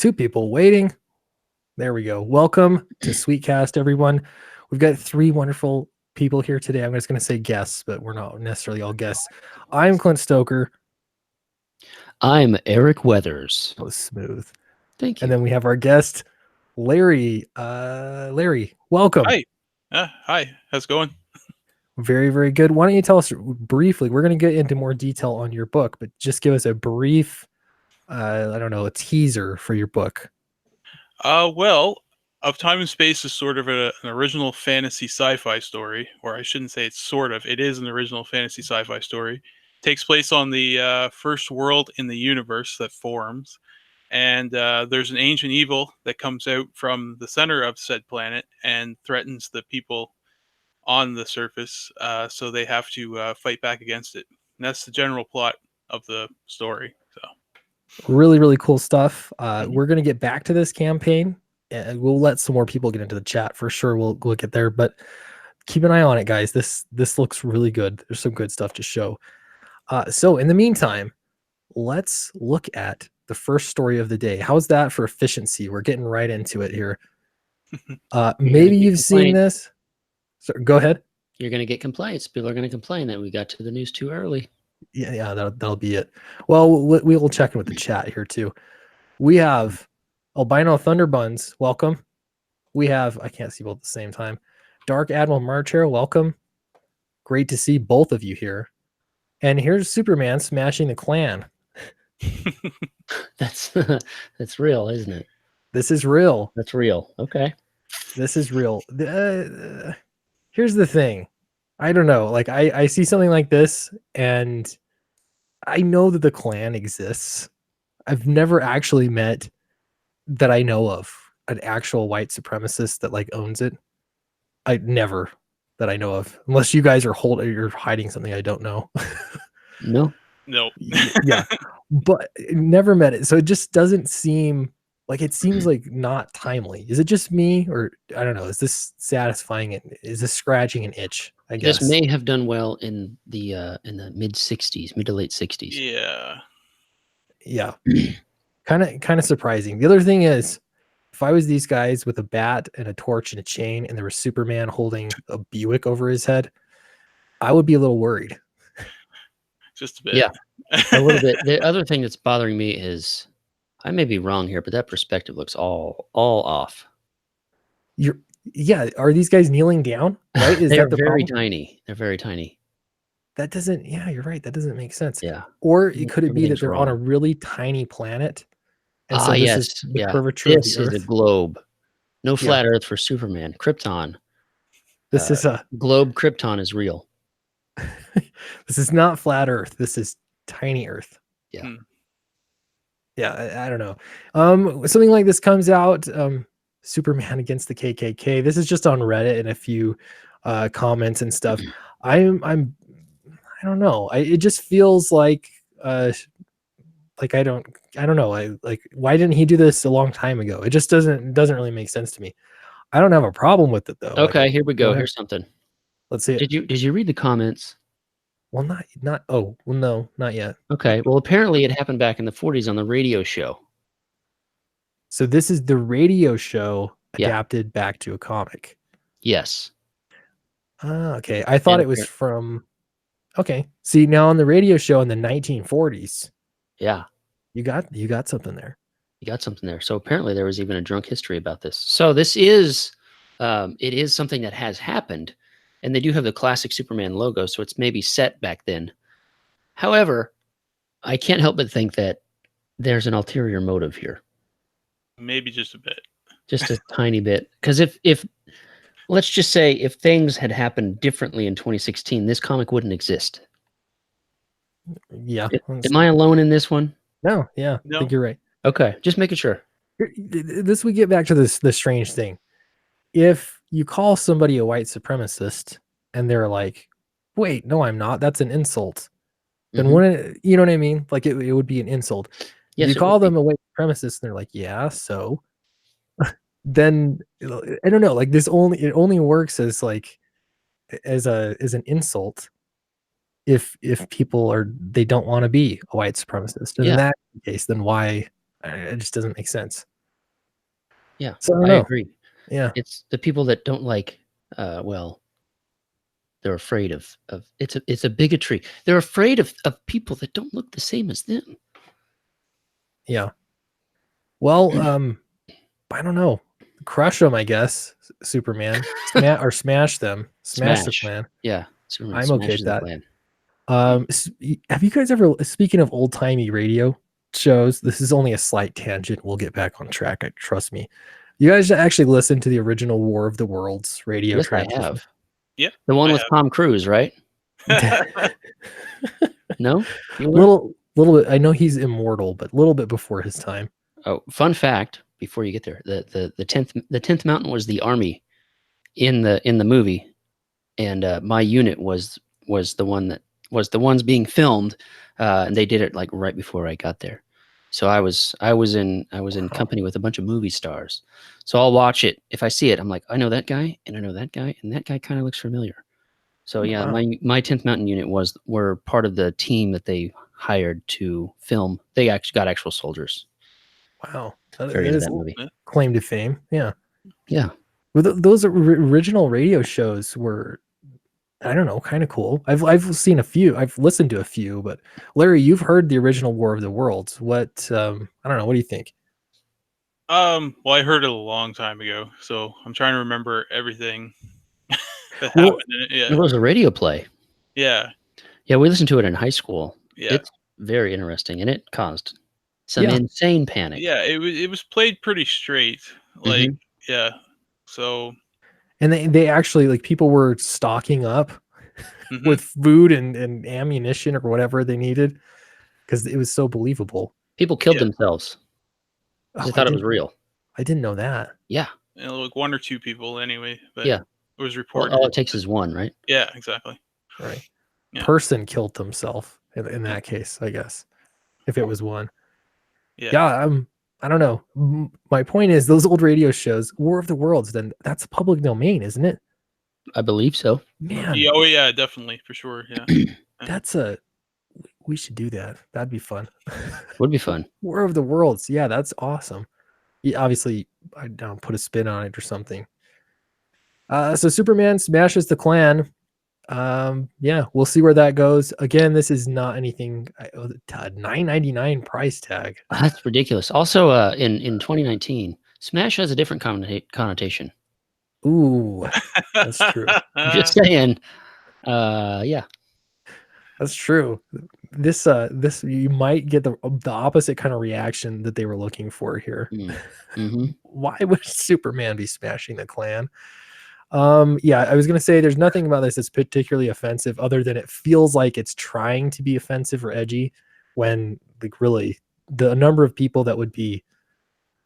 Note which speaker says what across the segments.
Speaker 1: Two people waiting. There we go. Welcome to Sweetcast, everyone. We've got three wonderful people here today. I'm just going to say guests, but we're not necessarily all guests. I'm Clint Stoker.
Speaker 2: I'm Eric Weathers.
Speaker 1: That was smooth.
Speaker 2: Thank you.
Speaker 1: And then we have our guest, Larry. Larry, welcome.
Speaker 3: Hi. Hi. How's it going?
Speaker 1: Very, very good. Why don't you tell us briefly? We're going to get into more detail on your book, but just give us a brief, a teaser for your book.
Speaker 3: Well, Of Time and Space is sort of an original fantasy sci-fi story, or I shouldn't say it's sort of. It is an original fantasy sci-fi story. It takes place on the first world in the universe that forms, and there's an ancient evil that comes out from the center of said planet and threatens the people on the surface, so they have to fight back against it. And that's the general plot of the story. So
Speaker 1: really, really cool stuff. We're going to get back to this campaign, and we'll let some more people get into the chat for sure. We'll get there, but keep an eye on it, guys. This looks really good. There's some good stuff to show. So in the meantime, let's look at the first story of the day. How's that for efficiency? We're getting right into it here. Maybe you've seen this. So, go ahead.
Speaker 2: You're going to get complaints. People are going to complain that we got to the news too early.
Speaker 1: Yeah, that'll be it. Well, we will check in with the chat here too. We have Albino Thunderbuns, welcome. We have, I can't see both at the same time. Dark Admiral Marcher, welcome. Great to see both of you here. And here's Superman smashing the clan.
Speaker 2: That's real, isn't it?
Speaker 1: This is real.
Speaker 2: That's real. Okay.
Speaker 1: This is real. Here's the thing. I don't know. Like I see something like this and I know that the clan exists. I've never actually met that I know of an actual white supremacist that like owns it. I never that I know of, unless you guys are you're hiding something I don't know.
Speaker 2: No.
Speaker 1: Yeah. But never met it. So it just doesn't seem like it seems like not timely. Is it just me, or I don't know? Is this satisfying? Is this scratching an itch? I guess
Speaker 2: this may have done well in the mid to late 60s.
Speaker 1: Yeah. Kind of surprising. The other thing is, if I was these guys with a bat and a torch and a chain, and there was Superman holding a Buick over his head, I would be a little worried.
Speaker 3: Just a bit.
Speaker 2: Yeah, a little bit. The other thing that's bothering me is, I may be wrong here, but that perspective looks all off.
Speaker 1: Are these guys kneeling down? Right? Is
Speaker 2: They're
Speaker 1: that the
Speaker 2: very
Speaker 1: problem?
Speaker 2: tiny. They're very tiny.
Speaker 1: That doesn't. Yeah, you're right. That doesn't make sense.
Speaker 2: Yeah.
Speaker 1: Or could it be that they're
Speaker 2: wrong.
Speaker 1: on a really tiny planet? And
Speaker 2: so this
Speaker 1: yes.
Speaker 2: is the
Speaker 1: curvature
Speaker 2: this
Speaker 1: of the
Speaker 2: is
Speaker 1: Earth?
Speaker 2: a globe. No flat Earth for Superman. Krypton.
Speaker 1: This is a
Speaker 2: globe. Krypton is real.
Speaker 1: This is not flat Earth. This is tiny Earth.
Speaker 2: Yeah.
Speaker 1: Yeah, I don't know. Something like this comes out, Superman against the KKK. This is just on Reddit and a few comments and stuff. I don't know. It just feels like I don't know. Why didn't he do this a long time ago? It just doesn't really make sense to me. I don't have a problem with it though.
Speaker 2: Okay, here we go. Here's something.
Speaker 1: Let's see it.
Speaker 2: Did you read the comments?
Speaker 1: Well, no, not yet.
Speaker 2: Okay. Well, apparently it happened back in the 40s on the radio show.
Speaker 1: So this is the radio show adapted back to a comic.
Speaker 2: Yes.
Speaker 1: Okay. I thought it was from. Okay. See, now on the radio show in the 1940s.
Speaker 2: Yeah.
Speaker 1: You got something there.
Speaker 2: You got something there. So apparently there was even a drunk history about this. So this is, it is something that has happened. And they do have the classic Superman logo, so it's maybe set back then. However, I can't help but think that there's an ulterior motive here.
Speaker 3: Maybe just a bit.
Speaker 2: Just a tiny bit. Because if let's just say if things had happened differently in 2016, this comic wouldn't exist.
Speaker 1: Yeah.
Speaker 2: Am I alone in this one?
Speaker 1: No, yeah.
Speaker 3: No.
Speaker 1: I think you're right.
Speaker 2: Okay, just making sure.
Speaker 1: We get back to this strange thing. If you call somebody a white supremacist and they're like, wait, no, I'm not, that's an insult. Then wouldn't you know what I mean? Like it would be an insult.
Speaker 2: Yes,
Speaker 1: you call them a white supremacist and they're like, yeah, so then I don't know, like it only works as like as an insult if people they don't want to be a white supremacist. And in that case, then why? It just doesn't make sense.
Speaker 2: Yeah,
Speaker 1: So I don't
Speaker 2: I
Speaker 1: know.
Speaker 2: agree.
Speaker 1: Yeah.
Speaker 2: It's the people that don't like, well, they're afraid of it's a bigotry. They're afraid of people that don't look the same as them.
Speaker 1: Yeah. Well, I don't know. Crush them, I guess. Superman. Smash them. Smash the
Speaker 2: Smash.
Speaker 1: Klan.
Speaker 2: Yeah, Superman
Speaker 1: I'm okay with
Speaker 2: smashes the
Speaker 1: that.
Speaker 2: Klan.
Speaker 1: Have you guys ever, speaking of old timey radio shows, this is only a slight tangent. We'll get back on track. Trust me. You guys actually listen to the original War of the Worlds radio
Speaker 2: Yes, I
Speaker 1: transmission?
Speaker 2: have.
Speaker 3: Yeah,
Speaker 2: The one
Speaker 3: I
Speaker 2: with Tom Cruise, right? No?
Speaker 1: little bit. I know he's immortal, but a little bit before his time.
Speaker 2: Oh, fun fact before you get there. The 10th Mountain was the army in the movie, and my unit was the one that was the ones being filmed, and they did it like right before I got there. So I was in
Speaker 1: Wow.
Speaker 2: company with a bunch of movie stars. So I'll watch it. If I see it, I'm like, I know that guy, and I know that guy, and that guy kind of looks familiar. So yeah,
Speaker 1: Wow.
Speaker 2: my 10th Mountain unit were part of the team that they hired to film. They actually got actual soldiers.
Speaker 1: Wow. That
Speaker 2: Very into
Speaker 1: is
Speaker 2: that movie.
Speaker 1: claim to fame. Yeah.
Speaker 2: Yeah.
Speaker 1: Well, those original radio shows were, I don't know, kind of cool. I've seen a few. I've listened to a few, but Larry, you've heard the original War of the Worlds. What I don't know. What do you think?
Speaker 3: Well, I heard it a long time ago, so I'm trying to remember everything that
Speaker 1: Well,
Speaker 3: happened in it.
Speaker 2: It
Speaker 3: Yeah,
Speaker 2: was a radio play.
Speaker 3: yeah,
Speaker 2: Yeah, we listened to it in high school.
Speaker 3: yeah,
Speaker 2: It's very interesting, and it caused some
Speaker 1: Yeah.
Speaker 2: insane panic.
Speaker 3: yeah. It was played pretty straight, like yeah. So
Speaker 1: And they actually, like, people were stocking up
Speaker 3: mhm.
Speaker 1: with food and ammunition or whatever they needed because it was so believable.
Speaker 2: People killed
Speaker 3: Yeah.
Speaker 2: themselves.
Speaker 1: Oh,
Speaker 2: They
Speaker 1: I
Speaker 2: thought it was
Speaker 1: didn't-
Speaker 2: real.
Speaker 1: I didn't know that.
Speaker 2: Yeah.
Speaker 3: Like one or two people anyway, but
Speaker 2: Yeah.
Speaker 3: it was
Speaker 2: Well,
Speaker 3: reported.
Speaker 2: all it takes is one, right?
Speaker 3: Yeah, exactly.
Speaker 1: Right.
Speaker 3: Yeah.
Speaker 1: Person killed themselves in that case, I guess. If it was one.
Speaker 3: Yeah.
Speaker 1: Yeah, I don't know. My point is those old radio shows, War of the Worlds, then that's public domain, isn't it?
Speaker 2: I believe so.
Speaker 1: Man,
Speaker 3: Yeah, oh yeah, definitely for sure. Yeah.
Speaker 1: that's we should do that. That'd be fun.
Speaker 2: Would be fun.
Speaker 1: War of the Worlds. Yeah, that's awesome. Yeah, obviously, I don't put a spin on it or something. So Superman smashes the Klan. Yeah, we'll see where that goes. Again, this is not anything. $9.99 price tag.
Speaker 2: That's ridiculous. Also, in 2019, Smash has a different connotation.
Speaker 1: Ooh, that's true.
Speaker 2: I'm just saying. Yeah.
Speaker 1: That's true. This you might get the opposite kind of reaction that they were looking for here.
Speaker 2: Mm-hmm.
Speaker 1: Why would Superman be smashing the Klan? Yeah, I was gonna say there's nothing about this that's particularly offensive, other than it feels like it's trying to be offensive or edgy, when like really the number of people that would be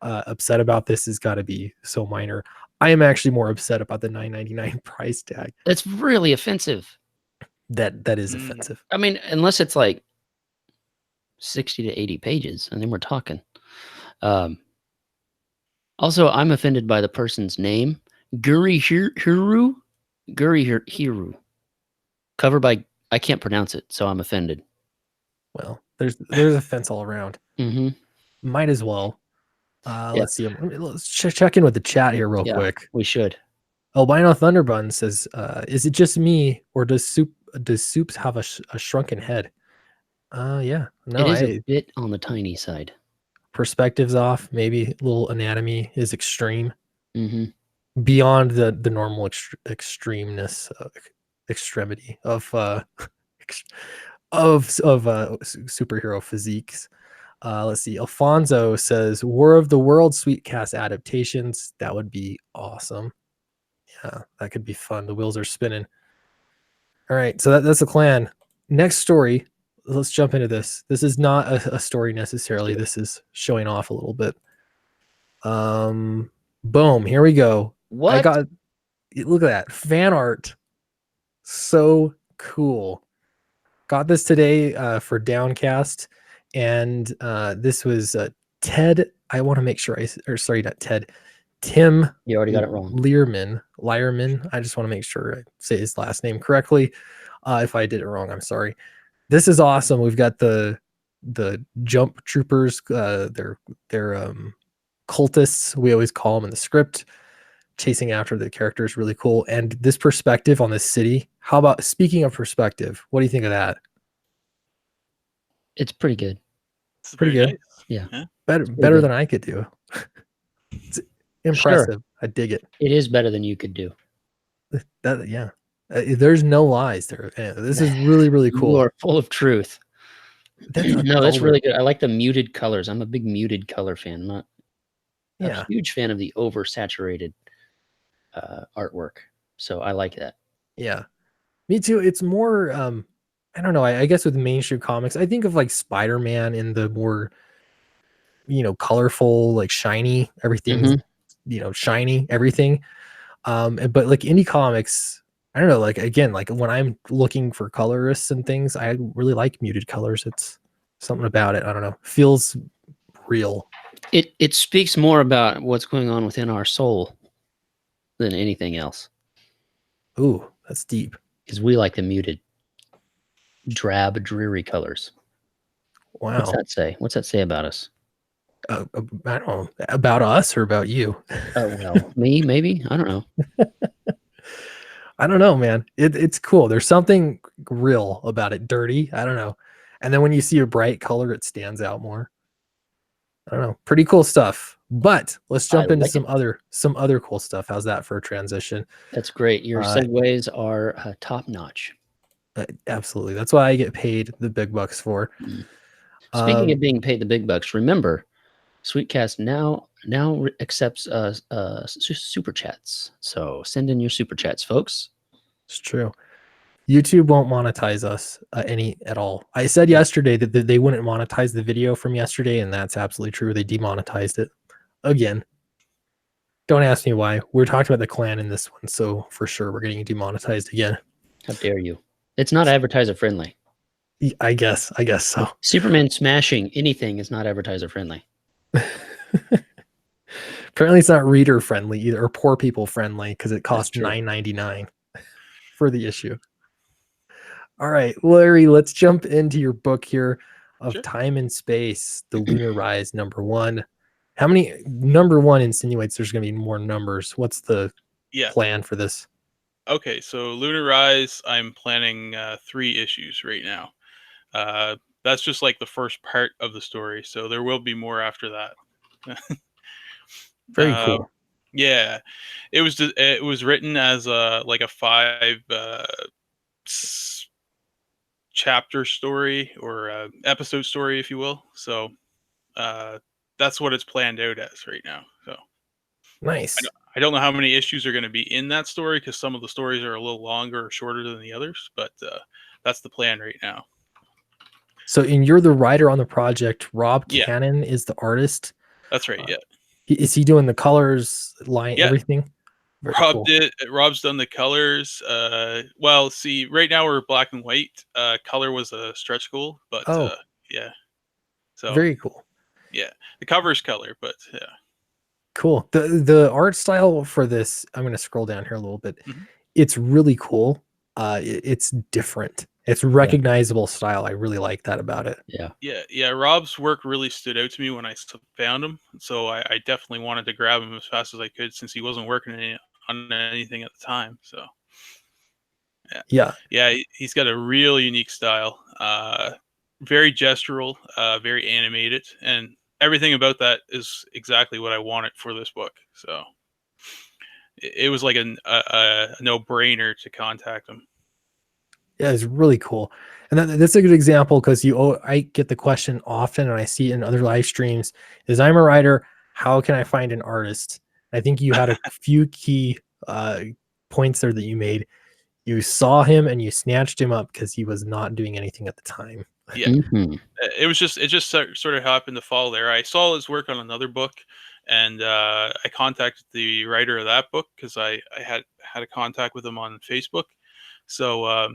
Speaker 1: upset about this has got to be so minor. I am actually more upset about the $9.99 price tag.
Speaker 2: That's really offensive.
Speaker 1: That is offensive.
Speaker 2: I mean, unless it's like 60 to 80 pages, and then we're talking. Also, I'm offended by the person's name, Gurihiru. Gurihiru. Covered by, I can't pronounce it, so I'm offended.
Speaker 1: Well, there's offense all around.
Speaker 2: Mm-hmm.
Speaker 1: Might as well. Let's see. Let's check in with the chat here real quick.
Speaker 2: We should.
Speaker 1: Albino Thunderbun says, "Is it just me, or does Soups have a shrunken head?" Yeah. No,
Speaker 2: It is a bit on the tiny side.
Speaker 1: Perspective's off. Maybe a little anatomy is extreme.
Speaker 2: Mm-hmm.
Speaker 1: Beyond the normal extremeness, extremity of superhero physiques. Let's see. Alfonso says War of the Worlds sweet cast adaptations. That would be awesome. Yeah, that could be fun. The wheels are spinning. All right, so that's the Klan. Next story. Let's jump into this. This is not a story necessarily. This is showing off a little bit. Boom. Here we go.
Speaker 2: What?
Speaker 1: I got. Look at that fan art. So cool. Got this today for Downcast, and this was Ted. I want to make sure not Ted. Tim.
Speaker 2: You already got it wrong.
Speaker 1: Learman. I just want to make sure I say his last name correctly. If I did it wrong, I'm sorry. This is awesome. We've got the jump troopers. They're cultists, we always call them in the script. Chasing after the character is really cool. And this perspective on this city, how about, speaking of perspective, what do you think of that?
Speaker 2: It's pretty good.
Speaker 3: It's
Speaker 1: Pretty
Speaker 3: very
Speaker 1: good.
Speaker 2: Yeah.
Speaker 1: Better
Speaker 2: good.
Speaker 1: than I could do. It's impressive. I dig it.
Speaker 2: It is better than you could do.
Speaker 1: That, yeah. There's no lies there. This is really, really
Speaker 2: You
Speaker 1: cool.
Speaker 2: are full of truth.
Speaker 1: That's
Speaker 2: No, that's
Speaker 1: older.
Speaker 2: really good. I like the muted colors. I'm a big muted color fan. I'm not
Speaker 1: Yeah.
Speaker 2: a huge fan of the oversaturated artwork. So I like that.
Speaker 1: Yeah. Me too. It's more I don't know. I guess with mainstream comics, I think of like Spider-Man in the more, colorful, like shiny, everything's, shiny, everything. But like indie comics, I don't know, like again, like when I'm looking for colorists and things, I really like muted colors. It's something about it. I don't know. Feels real.
Speaker 2: It speaks more about what's going on within our soul than anything else.
Speaker 1: Ooh, that's deep.
Speaker 2: Because we like the muted, drab, dreary colors.
Speaker 1: Wow.
Speaker 2: What's that say? What's that say about us?
Speaker 1: I don't know, about us or about you.
Speaker 2: Oh, well, me, maybe? I don't know.
Speaker 1: I don't know, man. It's cool. There's something real about it. Dirty. I don't know. And then when you see a bright color, it stands out more. I don't know. Pretty cool stuff. But let's jump
Speaker 2: I
Speaker 1: into
Speaker 2: like
Speaker 1: some other cool stuff. How's that for a transition?
Speaker 2: That's great. Your segues are top notch.
Speaker 1: Absolutely. That's why I get paid the big bucks for.
Speaker 2: Speaking of being paid the big bucks, remember, Sweetcast now accepts super chats. So send in your super chats, folks.
Speaker 1: It's true. YouTube won't monetize us any at all. I said yesterday that they wouldn't monetize the video from yesterday, and that's absolutely true. They demonetized it again. Don't ask me why. We're talking about the clan in this one, so for sure we're getting demonetized again.
Speaker 2: How dare you? It's not advertiser friendly.
Speaker 1: I guess so.
Speaker 2: Superman smashing anything is not advertiser friendly.
Speaker 1: Apparently it's not reader friendly either, or poor people friendly, because it costs
Speaker 2: true.
Speaker 1: $9.99 for the issue. All right, Larry, let's jump into your book here of
Speaker 3: Sure.
Speaker 1: Time and Space, The Lunar Rise, #1. How many? #1 insinuates there's going to be more numbers. What's the plan for this?
Speaker 3: Okay, so Lunar Rise, I'm planning 3 issues right now. That's just like the first part of the story, so there will be more after that.
Speaker 1: Very cool.
Speaker 3: Yeah, it was written as like a 5 chapter story or episode story, if you will. So that's what it's planned out as right now. So
Speaker 1: nice.
Speaker 3: I don't know how many issues are going to be in that story because some of the stories are a little longer or shorter than the others, but that's the plan right now.
Speaker 1: So, and you're the writer on the project. Rob Cannon is the artist.
Speaker 3: That's right. Yeah.
Speaker 1: Is he doing the colors, line, everything?
Speaker 3: Very cool. Rob's done the colors. Well, see, right now we're black and white. Color was a stretch goal, but yeah. So
Speaker 1: very cool.
Speaker 3: Yeah, the cover's color, but yeah.
Speaker 1: Cool. The art style for this, I'm going to scroll down here a little bit. It's really cool. It's different. It's recognizable style. I really like that about it.
Speaker 3: Yeah. Rob's work really stood out to me when I found him. So I definitely wanted to grab him as fast as I could since he wasn't working on anything at the time. So yeah, he's got a real unique style. Very gestural, very animated, and everything about that is exactly what I wanted for this book. So it was like a no-brainer to contact him.
Speaker 1: Yeah, it's really cool. And that's a good example because I get the question often, and I see it in other live streams, is I'm a writer, how can I find an artist? I think you had a few key points there that you made. You saw him and you snatched him up because he was not doing anything at the time.
Speaker 3: Yeah, it just sort of happened to fall there. I saw his work on another book, and I contacted the writer of that book because I had a contact with him on Facebook. So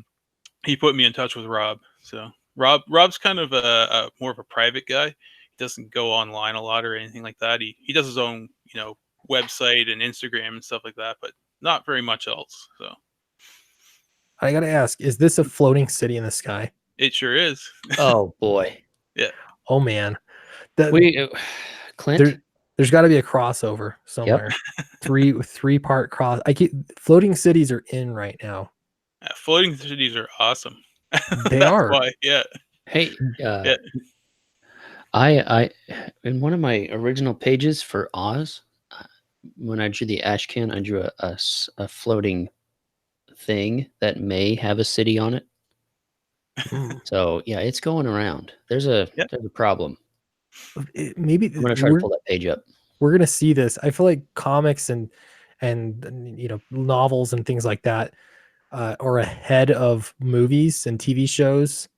Speaker 3: he put me in touch with Rob. So Rob's kind of a more of a private guy. He doesn't go online a lot or anything like that. He does his own website and Instagram and stuff like that, but not very much else. So
Speaker 1: I gotta ask, is this a floating city in the sky?
Speaker 3: It sure is.
Speaker 2: Oh boy.
Speaker 3: Yeah.
Speaker 1: Oh man.
Speaker 2: Clint,
Speaker 1: There's got to be a crossover somewhere. Three-part cross. Floating cities are in right now.
Speaker 3: Floating cities are awesome.
Speaker 1: They
Speaker 3: That's
Speaker 1: are.
Speaker 3: why, yeah.
Speaker 2: Hey,
Speaker 3: Yeah.
Speaker 2: I in one of my original pages for Oz, when I drew the ash can, I drew a floating thing that may have a city on it.
Speaker 1: Mm.
Speaker 2: So yeah, it's going around. There's a problem.
Speaker 1: Maybe
Speaker 2: I'm gonna try to pull that page up.
Speaker 1: we're gonna see this. I feel like comics and novels and things like that are ahead of movies and TV shows.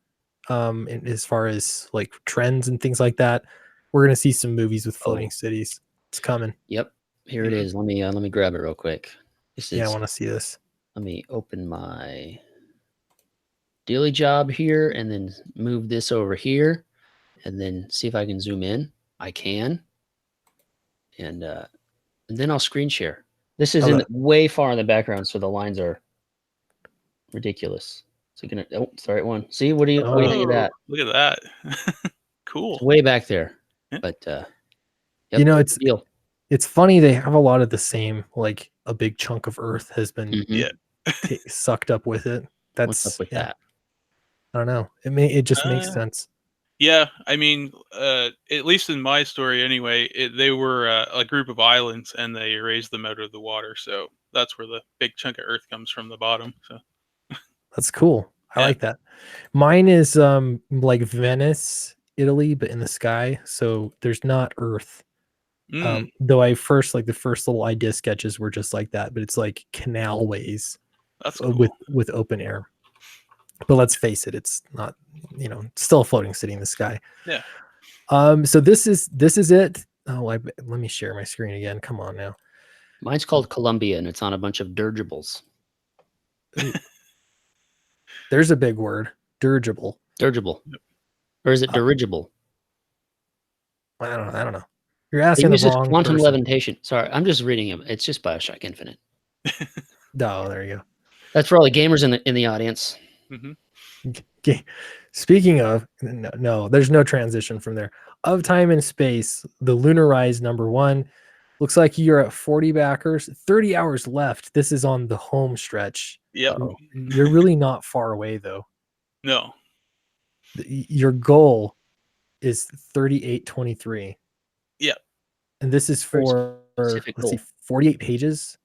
Speaker 1: As far as like trends and things like that, we're gonna see some movies with floating cities. It's coming.
Speaker 2: Yep, here it is. Let me grab it real quick.
Speaker 1: I want to see this.
Speaker 2: Let me open my daily job here and then move this over here and then see if I can zoom in. I can. And then I'll screen share. This is way far in the background, so the lines are ridiculous. So you're gonna it's the right one. See, what do you think of that?
Speaker 3: Look at that. Cool.
Speaker 2: It's way back there.
Speaker 3: Yeah.
Speaker 2: But
Speaker 1: yep, it's funny they have a lot of the same, like a big chunk of Earth has been sucked up with it.
Speaker 2: What's up with that?
Speaker 1: I don't know. It just makes sense.
Speaker 3: Yeah, I mean, at least in my story anyway, they were a group of islands and they raised them out of the water. So that's where the big chunk of Earth comes from the bottom. So
Speaker 1: that's cool. I like that. Mine is like Venice, Italy, but in the sky. So there's not Earth. Though the first little idea sketches were just like that, but it's like canalways.
Speaker 3: That's cool.
Speaker 1: with open air. But let's face it, it's not, still a floating city in the sky.
Speaker 3: Yeah.
Speaker 1: So this is it. Oh, let me share my screen again. Come on now.
Speaker 2: Mine's called Columbia, and it's on a bunch of dirigibles.
Speaker 1: There's a big word, dirigible.
Speaker 2: Dirigible, or is it dirigible?
Speaker 1: I don't know. You're asking the wrong
Speaker 2: quantum
Speaker 1: person.
Speaker 2: levitation. Sorry, I'm just reading it. It's just BioShock Infinite.
Speaker 1: Oh, there you go.
Speaker 2: That's for all the gamers in the audience.
Speaker 1: Okay. Speaking of, no, there's no transition from there. Of Time and Space, the Lunar Rise #1. Looks like you're at 40 backers, 30 hours left. This is on the home stretch.
Speaker 3: Yeah.
Speaker 1: You're really not far away though.
Speaker 3: No.
Speaker 1: Your goal is 3823.
Speaker 3: Yeah.
Speaker 1: And this is for, let's see, 48 pages.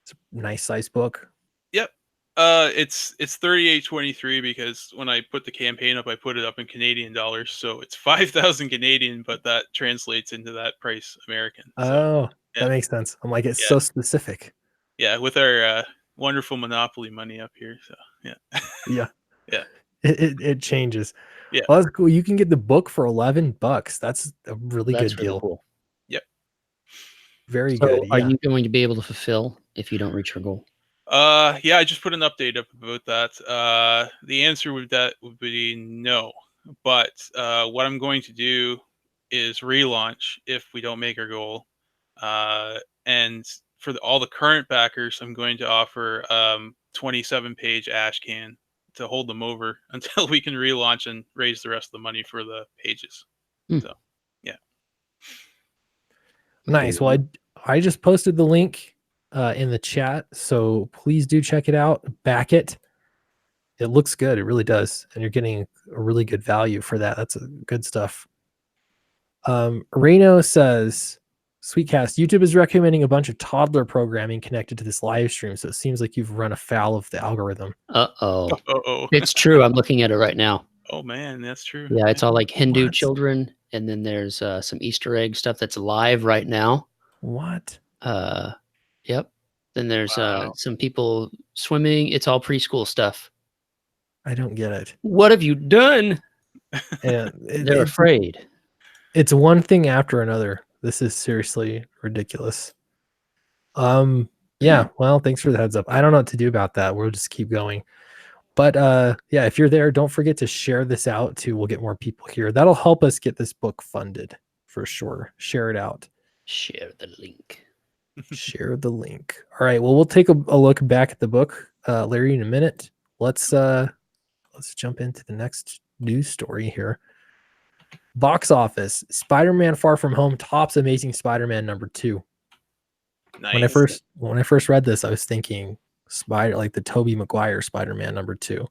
Speaker 1: It's a nice size book.
Speaker 3: Yep. It's 3823 because when I put the campaign up, I put it up in Canadian dollars, so it's 5,000 Canadian, but that translates into that price American. So,
Speaker 1: that makes sense. I'm like, it's so specific.
Speaker 3: Yeah, with our wonderful Monopoly money up here. So
Speaker 1: yeah. It changes.
Speaker 3: Yeah.
Speaker 1: Well, that's cool. You can get the book for $11. That's a really good deal.
Speaker 2: Cool.
Speaker 3: Yep.
Speaker 1: Very good.
Speaker 2: Are you going to be able to fulfill if you don't reach your goal?
Speaker 3: Yeah, I just put an update up about that. The answer would be no. But what I'm going to do is relaunch if we don't make our goal. And for all the current backers, I'm going to offer 27-page ash can to hold them over until we can relaunch and raise the rest of the money for the pages. So, yeah.
Speaker 1: Nice. Well, I just posted the link in the chat, so please do check it out. Back it. It looks good. It really does, and you're getting a really good value for that. That's good stuff. Reno says, Sweetcast, YouTube is recommending a bunch of toddler programming connected to this live stream, so it seems like you've run afoul of the algorithm.
Speaker 2: It's true. I'm looking at it right now.
Speaker 3: Oh man, that's true.
Speaker 2: Yeah, it's all like Hindu children, and then there's some Easter egg stuff that's live right now.
Speaker 1: What?
Speaker 2: Yep. Then there's some people swimming. It's all preschool stuff.
Speaker 1: I don't get it.
Speaker 2: What have you done?
Speaker 1: And
Speaker 2: they're afraid.
Speaker 1: It's one thing after another. This is seriously ridiculous. Yeah, well, thanks for the heads up. I don't know what to do about that. We'll just keep going. But yeah, if you're there, don't forget to share this out too. We'll get more people here. That'll help us get this book funded for sure. Share it out.
Speaker 2: Share the link.
Speaker 1: Share the link. All right. Well, we'll take a look back at the book, Larry, in a minute. Let's jump into the next news story here. Box office: Spider-Man: Far From Home tops Amazing Spider-Man #2.
Speaker 3: Nice.
Speaker 1: When I first read this, I was thinking like the Tobey Maguire Spider-Man #2.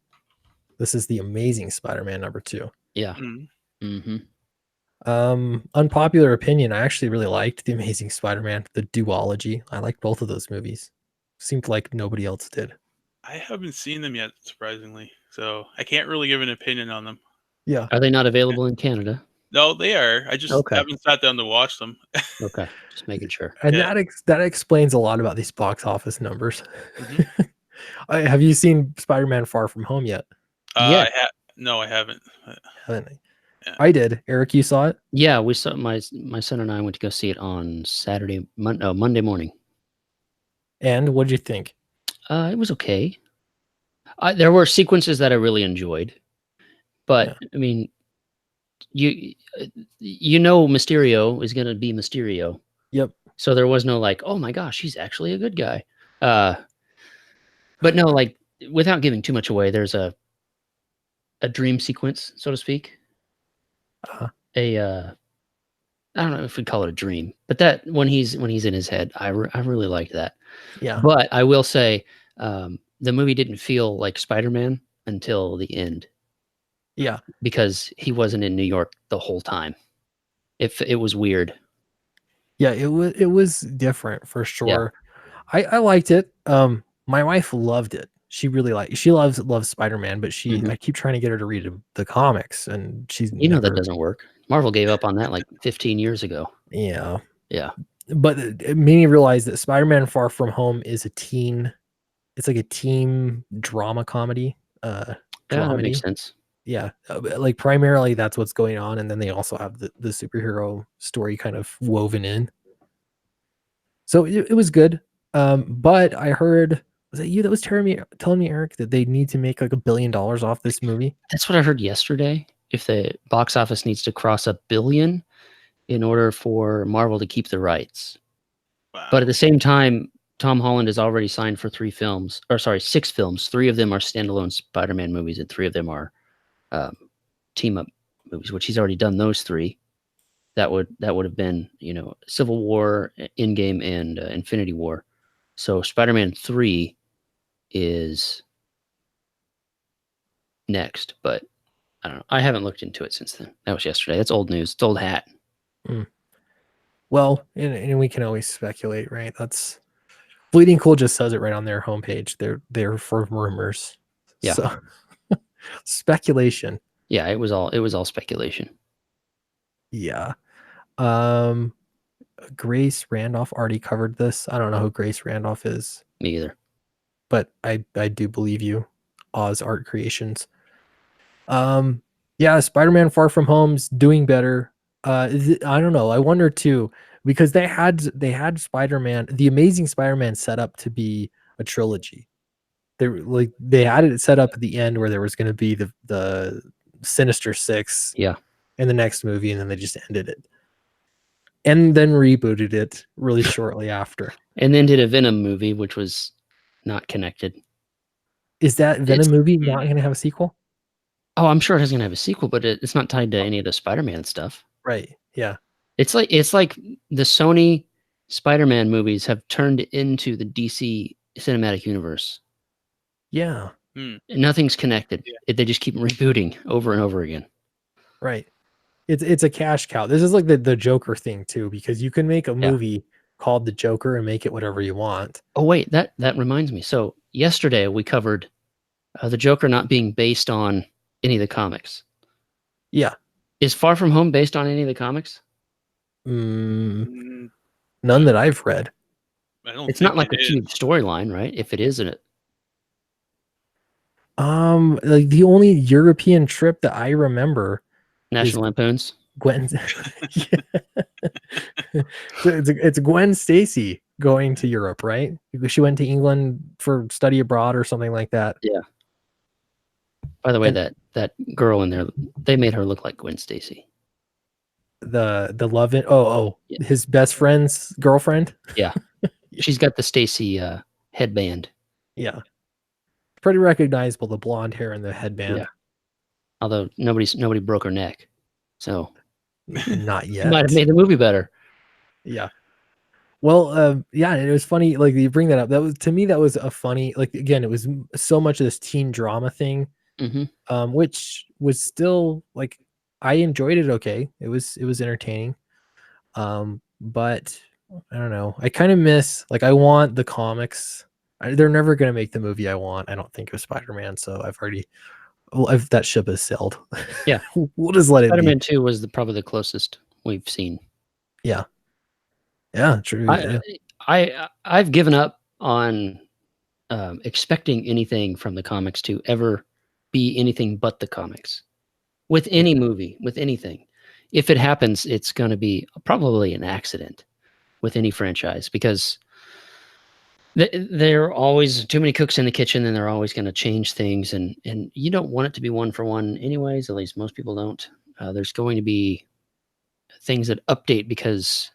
Speaker 1: This is the Amazing Spider-Man #2.
Speaker 2: Yeah.
Speaker 3: Mhm.
Speaker 2: Mm-hmm.
Speaker 1: Unpopular opinion: I actually really liked the Amazing Spider-Man, the duology. I liked both of those movies. Seemed like nobody else did.
Speaker 3: I haven't seen them yet, surprisingly, so I can't really give an opinion on them.
Speaker 1: Yeah.
Speaker 2: Are they not available in Canada?
Speaker 3: No, they are. I just
Speaker 2: Okay.
Speaker 3: haven't sat down to watch them.
Speaker 2: Okay, just making sure.
Speaker 1: And
Speaker 3: Yeah.
Speaker 1: that explains a lot about these box office numbers.
Speaker 3: Mhm.
Speaker 1: Have you seen Spider-Man: Far From Home yet?
Speaker 2: Yeah.
Speaker 3: No, I haven't.
Speaker 1: Haven't I?
Speaker 3: Yeah.
Speaker 1: I did. Eric, you saw it?
Speaker 2: Yeah, we saw my son and I went to go see it on Monday morning.
Speaker 1: And what'd you think?
Speaker 2: It was okay. There were sequences that I really enjoyed, but I mean, you know, Mysterio is going to be Mysterio,
Speaker 1: Yep.
Speaker 2: so there was no like, oh my gosh, he's actually a good guy. But no, like without giving too much away, there's a dream sequence, so to speak.
Speaker 1: Uh-huh.
Speaker 2: I don't know if we call it a dream, but that when he's in his head, I really liked that.
Speaker 1: Yeah.
Speaker 2: But I will say, the movie didn't feel like Spider-Man until the end
Speaker 1: Yeah.
Speaker 2: because he wasn't in New York the whole time. It was weird.
Speaker 1: Yeah, it was different for sure. I liked it. My wife loved it. She loves Spider-Man, but
Speaker 2: Mhm.
Speaker 1: I keep trying to get her to read the comics, and she's
Speaker 2: You know that
Speaker 1: never.
Speaker 2: doesn't work. Marvel gave up on that like 15 years ago.
Speaker 1: Yeah.
Speaker 2: Yeah.
Speaker 1: But it made me realize that Spider-Man: Far From Home is it's like a team drama comedy.
Speaker 2: Yeah, that makes
Speaker 1: Dramedy.
Speaker 2: sense.
Speaker 1: Yeah, like primarily that's what's going on, and then they also have the superhero story kind of woven in. So it was good. But I heard, was it you that was telling me, Eric, that they need to make like $1 billion off this movie?
Speaker 2: That's what I heard yesterday. If the box office needs to cross $1 billion in order for Marvel to keep the rights.
Speaker 3: Wow.
Speaker 2: But at the same time, Tom Holland is already signed for 6 films. 3 of them are standalone Spider-Man movies, and 3 of them are team up movies, which he's already done those 3. That would have been, Civil War, Endgame, and Infinity War. So Spider-Man 3 is next, but I don't know. I haven't looked into it since then. That was yesterday. That's old news. It's old hat.
Speaker 1: Well, and we can always speculate, right? That's Bleeding Cool just says it right on their homepage. They're for rumors.
Speaker 2: Yeah.
Speaker 1: So speculation.
Speaker 2: Yeah, it was all speculation.
Speaker 1: Yeah. Grace Randolph already covered this. I don't know who Grace Randolph is,
Speaker 2: Me either.
Speaker 1: but I do believe you. Oz Art Creations. Yeah, Spider-Man: Far From Home's doing better. I don't know. I wonder too, because they had Spider-Man, the Amazing Spider-Man, set up to be a trilogy. They had it set up at the end where there was going to be the Sinister Six,
Speaker 2: Yeah.
Speaker 1: in the next movie, and then they just ended it, and then rebooted it really shortly after.
Speaker 2: And then did a Venom movie, which was not connected.
Speaker 1: Is that Venom movie not going to have a sequel?
Speaker 2: Oh, I'm sure it is going to have a sequel, but it's not tied to any of the Spider-Man stuff.
Speaker 1: Right. Yeah.
Speaker 2: It's like the Sony Spider-Man movies have turned into the DC cinematic universe.
Speaker 1: Yeah.
Speaker 2: Nothing's connected.
Speaker 3: Yeah.
Speaker 2: They just keep rebooting over and over again.
Speaker 1: Right. It's a cash cow. This is like the Joker thing too, because you can make a movie called The Joker and make it whatever you want.
Speaker 2: Oh wait, that reminds me. So yesterday we covered the Joker not being based on any of the comics.
Speaker 1: Yeah.
Speaker 2: Is Far From Home based on any of the comics?
Speaker 1: None that I've read.
Speaker 2: It's not like a huge storyline, right? If it isn't.
Speaker 1: Like the only European trip that I remember,
Speaker 2: National Lampoons.
Speaker 1: Gwen. It's Gwen Stacy going to Europe, right? She went to England for study abroad or something like that.
Speaker 2: Yeah. By the way, that girl in there, they made her look like Gwen Stacy.
Speaker 1: The love it.
Speaker 2: Yeah.
Speaker 1: His best friend's girlfriend.
Speaker 2: Yeah. She's got the Stacy headband.
Speaker 1: Yeah. Pretty recognizable, the blonde hair and the headband.
Speaker 2: Yeah. Although nobody broke her neck. So
Speaker 1: Not
Speaker 2: It might have
Speaker 1: yet.
Speaker 2: made the movie better.
Speaker 1: Yeah. Well, yeah, and it was funny. Like you bring that up. That was to me. That was a funny. Like again, it was so much of this teen drama thing,
Speaker 2: Hmm.
Speaker 1: which was still like I enjoyed it. Okay, it was entertaining. But I don't know. I kind of miss like I want the comics. They're never gonna make the movie I want. I don't think of Spider-Man. So I've already. Well, that ship has sailed.
Speaker 2: Yeah.
Speaker 1: We'll just let it be.
Speaker 2: Spider-Man 2 was probably the closest we've seen.
Speaker 1: Yeah. Yeah. True. Yeah.
Speaker 2: I've given up on expecting anything from the comics to ever be anything but the comics. With any movie, with anything, if it happens, it's going to be probably an accident with any franchise because there are always too many cooks in the kitchen, and they're always going to change things, and you don't want it to be one for one, anyways. At least most people don't. There's going to be things that update because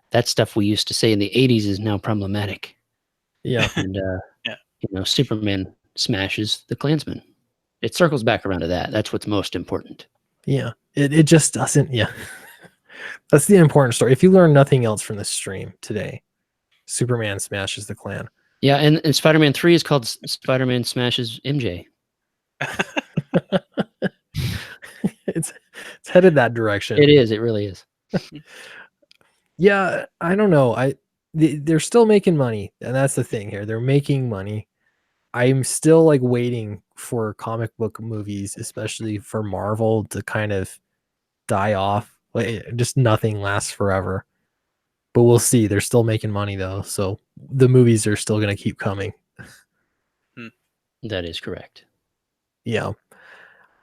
Speaker 2: that stuff we used to say in the '80s is now problematic.
Speaker 1: Yeah.
Speaker 2: And
Speaker 3: Yeah.
Speaker 2: Superman smashes the Klansman. It circles back around to that. That's what's most important.
Speaker 1: Yeah. It just doesn't. Yeah. That's the important story. If you learn nothing else from this stream today, Superman smashes the Klan.
Speaker 2: Yeah, and Spider-Man 3 is called Spider-Man Smashes MJ.
Speaker 1: it's headed that direction.
Speaker 2: It is. It really is.
Speaker 1: Yeah, I don't know. They're still making money, and that's the thing here. They're making money. I'm still like waiting for comic book movies, especially for Marvel, to kind of die off. Like just nothing lasts forever. But we'll see. They're still making money though, so the movies are still going to keep coming.
Speaker 2: That is correct.
Speaker 1: Yeah.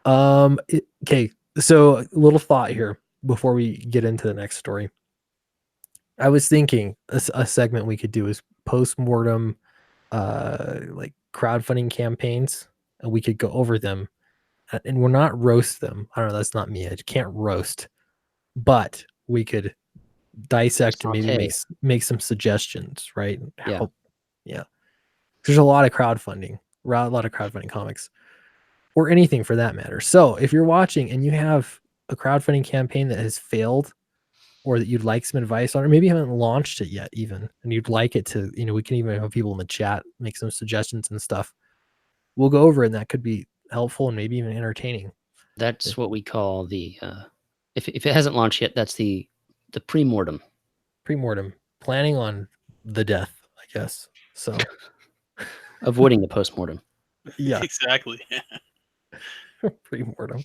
Speaker 1: Okay. So a little thought here before we get into the next story. I was thinking a segment we could do is post-mortem like crowdfunding campaigns, and we could go over them, and we're not roast them. I don't know, that's not me. I can't roast, but we could dissect and maybe
Speaker 2: Saute.
Speaker 1: make some suggestions, right?
Speaker 2: Yeah.
Speaker 1: Yeah. There's a lot of crowdfunding comics, or anything for that matter. So if you're watching and you have a crowdfunding campaign that has failed, or that you'd like some advice on, or maybe you haven't launched it yet even, and you'd like it to, we can even have people in the chat make some suggestions and stuff. We'll go over it, and that could be helpful and maybe even entertaining.
Speaker 2: That's what we call the if it hasn't launched yet, that's the pre-mortem.
Speaker 1: Pre-mortem, planning on the death, I guess. So
Speaker 2: avoiding the post-mortem.
Speaker 1: yeah.
Speaker 3: Exactly.
Speaker 1: Pre-mortem.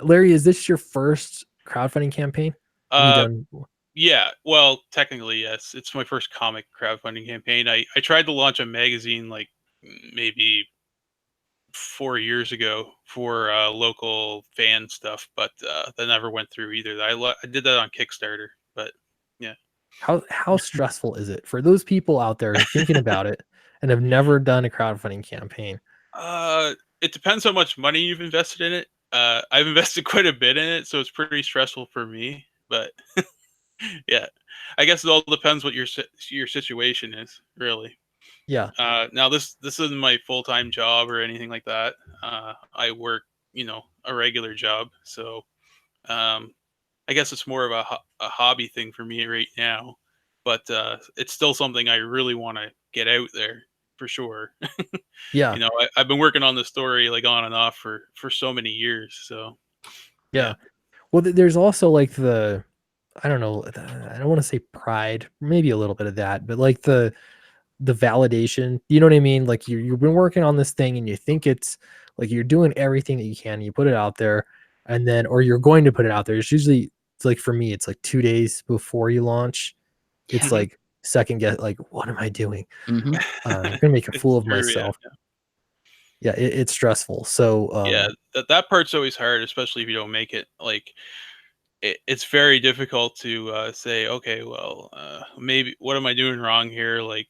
Speaker 1: Larry, is this your first crowdfunding campaign? Have you done?
Speaker 3: Yeah, well, technically, yes. It's my first comic crowdfunding campaign. I tried to launch a magazine like maybe 4 years ago for local fan stuff, but that never went through either. I did that on Kickstarter, but yeah.
Speaker 1: How stressful is it for those people out there thinking about it and have never done a crowdfunding campaign?
Speaker 3: It depends how much money you've invested in it. I've invested quite a bit in it, so it's pretty stressful for me. But yeah, I guess it all depends what your situation is, really.
Speaker 1: Yeah.
Speaker 3: Now this isn't my full-time job or anything like that. I work, a regular job, so I guess it's more of a hobby thing for me right now. But it's still something I really want to get out there for sure.
Speaker 1: Yeah.
Speaker 3: I've been working on the story like on and off for so many years. So
Speaker 1: Yeah. Well, there's also like I don't know, I don't want to say pride, maybe a little bit of that, but like the validation, you know what I mean? Like you've been working on this thing and you think it's like you're doing everything that you can, you put it out there, and then, or you're going to put it out there. It's like, for me, it's like 2 days before you launch. It's
Speaker 3: Yeah.
Speaker 1: like second guess, like, what am I doing?
Speaker 2: Mhm.
Speaker 1: I'm gonna make a fool of
Speaker 3: It's true,
Speaker 1: myself. Yeah, it's stressful. So
Speaker 3: yeah. That part's always hard, especially if you don't make it. Like it's very difficult to say, okay, well, maybe what am I doing wrong here? Like,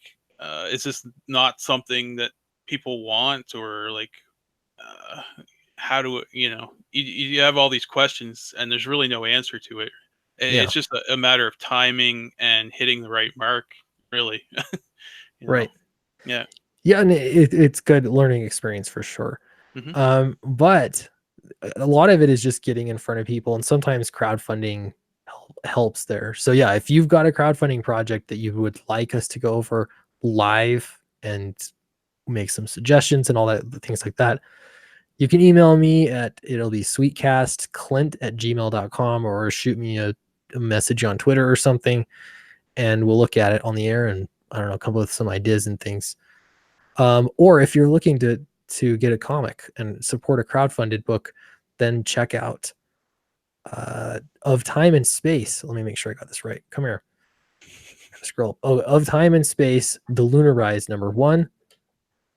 Speaker 3: is this not something that people want, or like, uh, how do it, you have all these questions and there's really no answer to it.
Speaker 1: Yeah.
Speaker 3: It's just a matter of timing and hitting the right mark, really.
Speaker 1: Right.
Speaker 3: Yeah.
Speaker 1: Yeah, and it's good learning experience for sure.
Speaker 3: Mhm.
Speaker 1: But a lot of it is just getting in front of people, and sometimes crowdfunding helps there. So yeah, if you've got a crowdfunding project that you would like us to go over live and make some suggestions and all that, things like that, you can email me it'll be sweetcastclint@gmail.com, or shoot me a message on Twitter or something, and we'll look at it on the air and, I don't know, come up with some ideas and things. Or if you're looking to get a comic and support a crowdfunded book, then check out Of Time and Space. Let me make sure I got this right. Come here. Scroll. Oh, Of Time and Space, The Lunar Rise #1,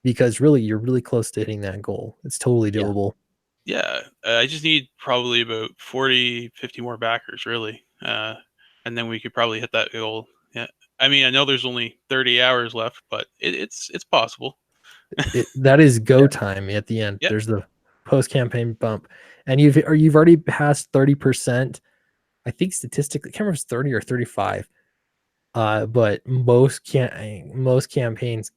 Speaker 1: because really you're really close to hitting that goal. It's totally doable.
Speaker 3: Yeah, I just need probably about 40, 50 more backers, really. And then we could probably hit that goal. Yeah. I mean, I know there's only 30 hours left, but it's possible.
Speaker 1: That is go time at the end.
Speaker 3: Yep.
Speaker 1: There's the post-campaign bump. And you've already passed 30%. I think statistically, I can't remember if it's 30 or 35. But most campaigns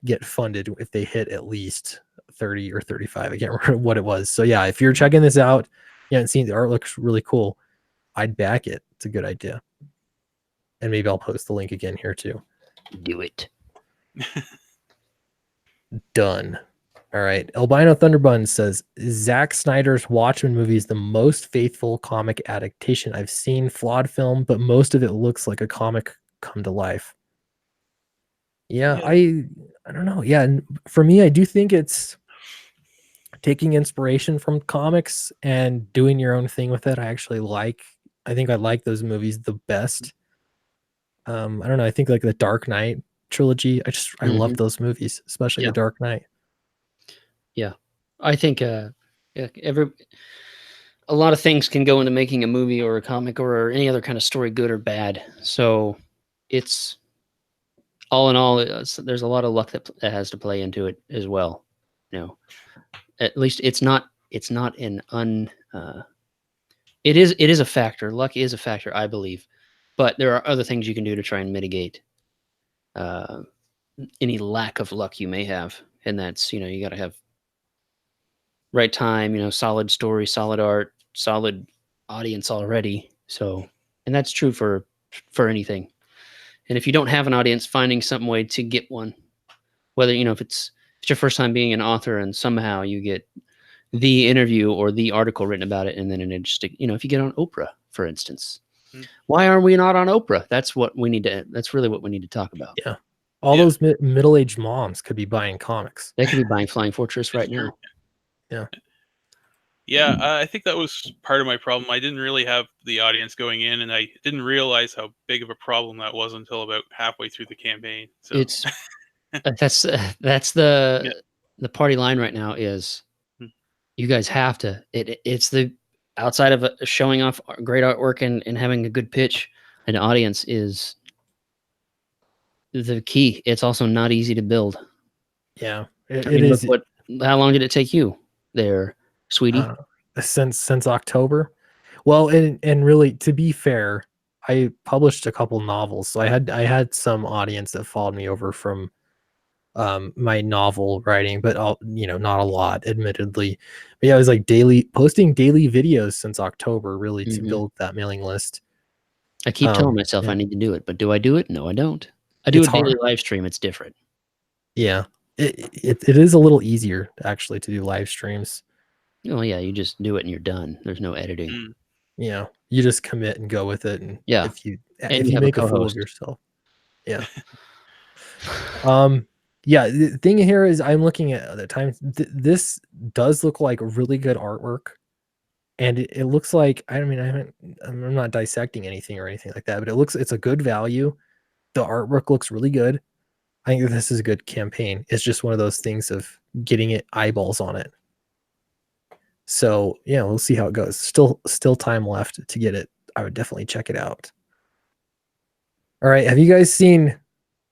Speaker 1: get funded if they hit at least 30 or 35. I can't remember what it was. So yeah, if you're checking this out, you haven't seen the art, looks really cool, I'd back it. It's a good idea. And maybe I'll post the link again here too.
Speaker 2: Do it.
Speaker 1: Done. All right. Albino Thunderbun says Zack Snyder's Watchmen movie is the most faithful comic adaptation I've seen. Flawed film, but most of it looks like a comic come to life. Yeah. I don't know. Yeah, and for me, I do think it's taking inspiration from comics and doing your own thing with it. I think I like those movies the best. I don't know. I think like the Dark Knight trilogy. I love those movies, especially the Dark Knight.
Speaker 2: Yeah, I think a lot of things can go into making a movie or a comic or any other kind of story, good or bad. So it's all in all, there's a lot of luck that has to play into it as well. You know, at least it is a factor. Luck is a factor, I believe, but there are other things you can do to try and mitigate any lack of luck you may have. And that's, you got to have right time, solid story, solid art, solid audience already. So, and that's true for anything. And if you don't have an audience, finding some way to get one, whether, if it's your first time being an author and somehow you get the interview or the article written about it, and then an interesting, if you get on Oprah, for instance, why aren't we not on Oprah? That's really what we need to talk about.
Speaker 1: Yeah. All those middle-aged moms could be buying comics.
Speaker 2: They could be buying Flying Fortress right now.
Speaker 1: Yeah.
Speaker 3: Yeah, I think that was part of my problem. I didn't really have the audience going in, and I didn't realize how big of a problem that was until about halfway through the campaign. So
Speaker 2: it's that's the party line right now is you guys have to. It's the outside of showing off great artwork and having a good pitch, an audience is the key. It's also not easy to build.
Speaker 1: Yeah, it is.
Speaker 2: How long did it take you there, sweetie?
Speaker 1: Since October. Well, and really, to be fair, I published a couple novels, so I had some audience that followed me over from my novel writing, but not a lot, admittedly. But yeah, I was like posting daily videos since October, really, to build that mailing list.
Speaker 2: I keep telling myself I need to do it, but do I do it? No, I don't. I do a daily live stream. It's different.
Speaker 1: Yeah, it is a little easier actually to do live streams.
Speaker 2: Oh yeah, you just do it and you're done. There's no editing.
Speaker 1: Yeah, you just commit and go with it, and if you make a fool of yourself, yeah. The thing here is I'm looking at the time. This does look like really good artwork, and it looks like I'm not dissecting anything or anything like that, but it's a good value. The artwork looks really good. I think this is a good campaign. It's just one of those things of getting it eyeballs on it. So yeah, we'll see how it goes. Still time left to get it. I would definitely check it out. All right, have you guys seen